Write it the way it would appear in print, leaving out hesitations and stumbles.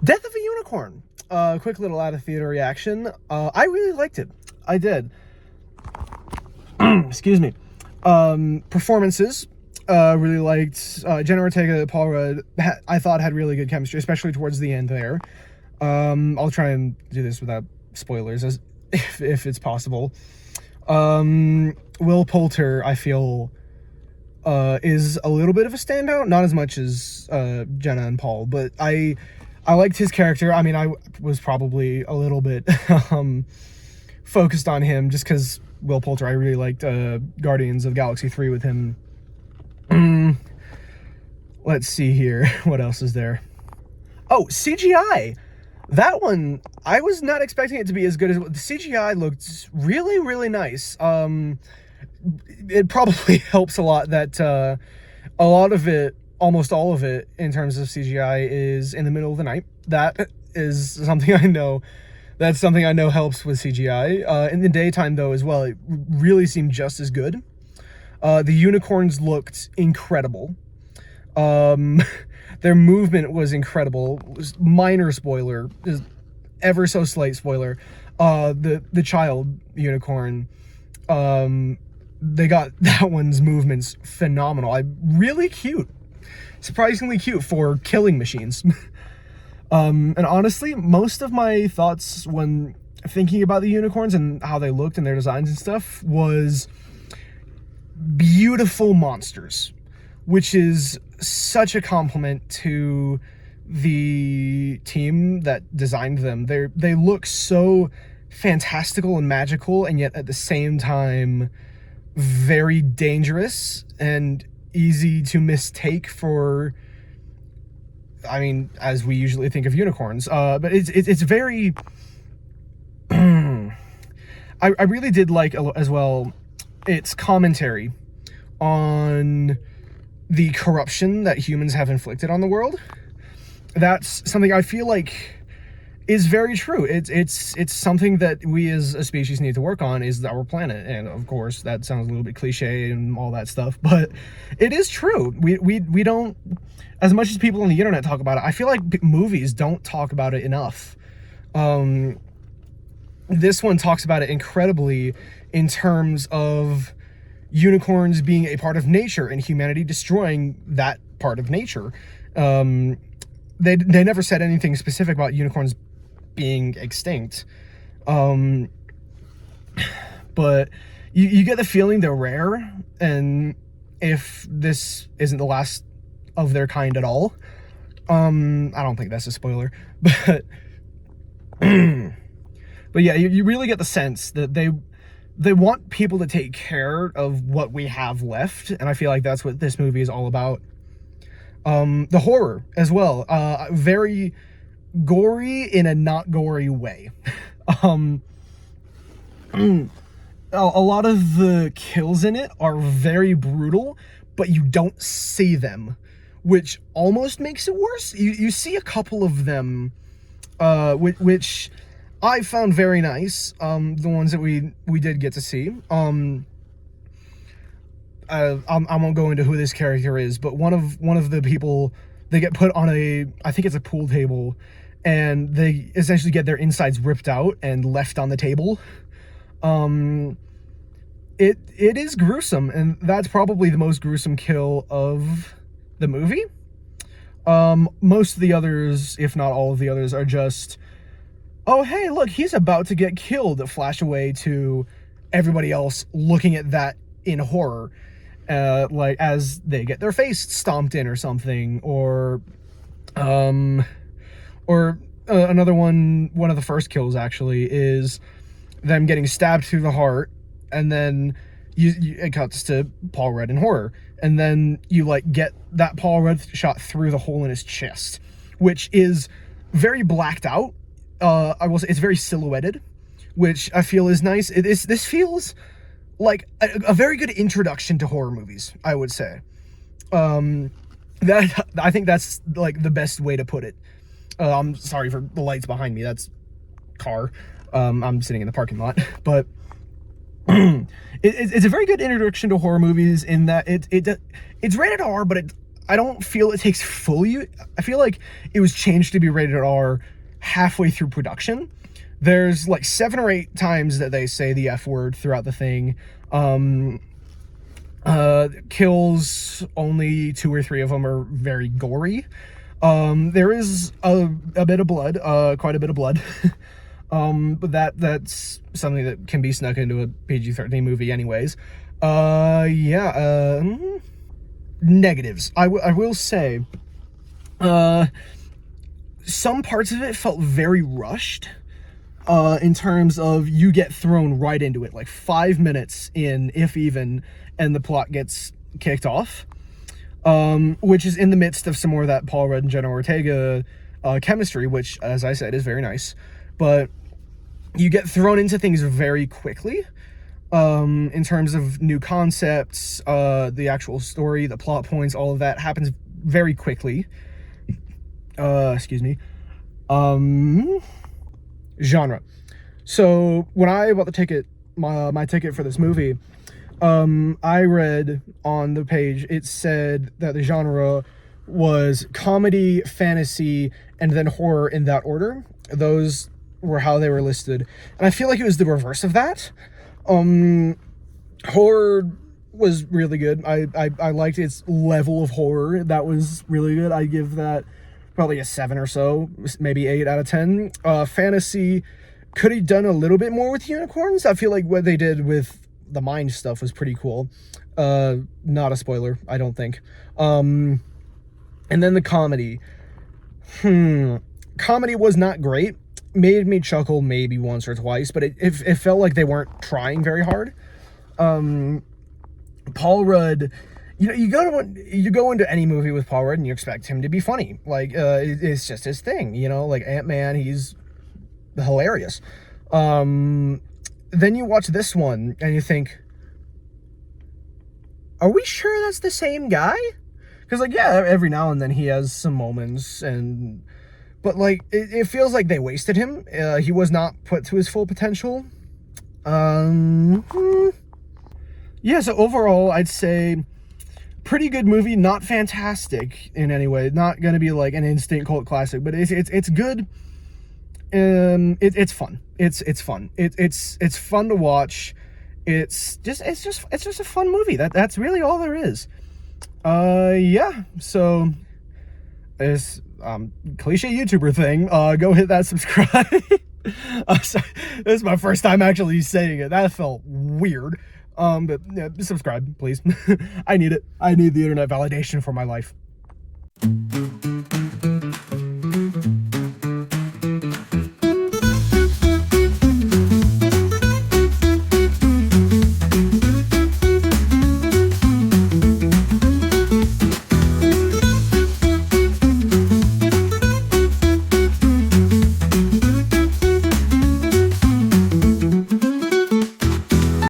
Death of a Unicorn. Quick little out of theater reaction. I really liked it. I did. Excuse me. Performances. Really liked Jenna Ortega, Paul Rudd. I thought had really good chemistry, especially towards the end there. I'll try and do this without spoilers, as if it's possible. Will Poulter, I feel, is a little bit of a standout. Not as much as Jenna and Paul, but I liked his character. I mean, I was probably a little bit focused on him just because Will Poulter, I really liked Guardians of the Galaxy 3 with him. Let's see here. What else is there? Oh, CGI. That one, I was not expecting it to be as good as... The CGI looked really, really nice. It probably helps a lot that a lot of it, almost all of it, in terms of CGI, is in the middle of the night. That is something I know. That's something I know helps with CGI. In the daytime, though, as well, it really seemed just as good. The unicorns looked incredible. Their movement was incredible. It was minor spoiler, ever so slight spoiler. The child unicorn, they got that one's movements phenomenal. Really cute, surprisingly cute for killing machines. And honestly, most of my thoughts when thinking about the unicorns and how they looked and their designs and stuff was beautiful monsters, which is such a compliment to the team that designed them. They look so fantastical and magical, and yet at the same time very dangerous and easy to mistake for, I mean, as we usually think of unicorns. But it's very I really did like as well its commentary on the corruption that humans have inflicted on the world. That's something I feel like is very true. It's something that we as a species need to work on, is our planet. And of course that sounds a little bit cliche and all that stuff, but it is true. We don't, as much as people on the internet talk about it, I feel like movies don't talk about it enough. This one talks about it incredibly in terms of unicorns being a part of nature and humanity destroying that part of nature. They never said anything specific about unicorns being extinct. But you get the feeling they're rare, and if this isn't the last of their kind at all, I don't think that's a spoiler, but but yeah, you really get the sense that they want people to take care of what we have left, and I feel like that's what this movie is all about. The horror as well, very gory in a not gory way. A lot of the kills in it are very brutal, but you don't see them, which almost makes it worse. You see a couple of them, which I found very nice. The ones that we did get to see. I won't go into who this character is, but one of the people, they get put on I think it's a pool table, and they essentially get their insides ripped out and left on the table. It is gruesome, and that's probably the most gruesome kill of the movie. Most of the others, if not all of the others, are just, oh hey, look, he's about to get killed, flash away to everybody else looking at that in horror. Like as they get their face stomped in or something, or another one of the first kills actually is them getting stabbed through the heart, and then it cuts to Paul Rudd in horror, and then you like get that Paul Rudd shot through the hole in his chest, which is very blacked out. I will say it's very silhouetted, which I feel is nice. This feels like a very good introduction to horror movies, I would say. That I think that's like the best way to put it. I'm sorry for the lights behind me. That's car. I'm sitting in the parking lot, but it's a very good introduction to horror movies in that it's rated R, but I don't feel it takes fully. I feel like it was changed to be rated R halfway through production. There's like 7 or 8 times that they say the F word throughout the thing. Kills, only 2 or 3 of them are very gory. There is a bit of blood, quite a bit of blood. But that's something that can be snuck into a PG-13 movie anyways. Negatives. I will say, some parts of it felt very rushed. In terms of, you get thrown right into it, like 5 minutes in, if even, and the plot gets kicked off. Which is in the midst of some more of that Paul Rudd and Jenna Ortega chemistry, which, as I said, is very nice. But you get thrown into things very quickly, in terms of new concepts, the actual story, the plot points, all of that happens very quickly. Excuse me. Genre. So when I bought the ticket, my ticket for this movie, I read on the page, it said that the genre was comedy, fantasy, and then horror in that order. Those were how they were listed. And I feel like it was the reverse of that. Horror was really good. I liked its level of horror. That was really good. I give that probably a 7 or so, maybe 8 out of 10. Fantasy could have done a little bit more with unicorns. I feel like what they did with the mind stuff was pretty cool. Not a spoiler, I don't think. And then the comedy. Comedy was not great. Made me chuckle maybe once or twice, but it felt like they weren't trying very hard. Paul Rudd, you go into any movie with Paul Rudd and you expect him to be funny. Like, it's just his thing, like Ant-Man, he's hilarious. Then you watch this one and you think, are we sure that's the same guy? Because, like, yeah, every now and then he has some moments, but like, it feels like they wasted him. He was not put to his full potential. Yeah, so overall, I'd say pretty good movie, not fantastic in any way, not gonna be like an instant cult classic, but it's good. It's fun. It's fun. It's fun to watch. It's just a fun movie. That's really all there is. Yeah. So this cliche YouTuber thing. Go hit that subscribe. So, this is my first time actually saying it. That felt weird. But yeah, subscribe, please. I need it. I need the internet validation for my life.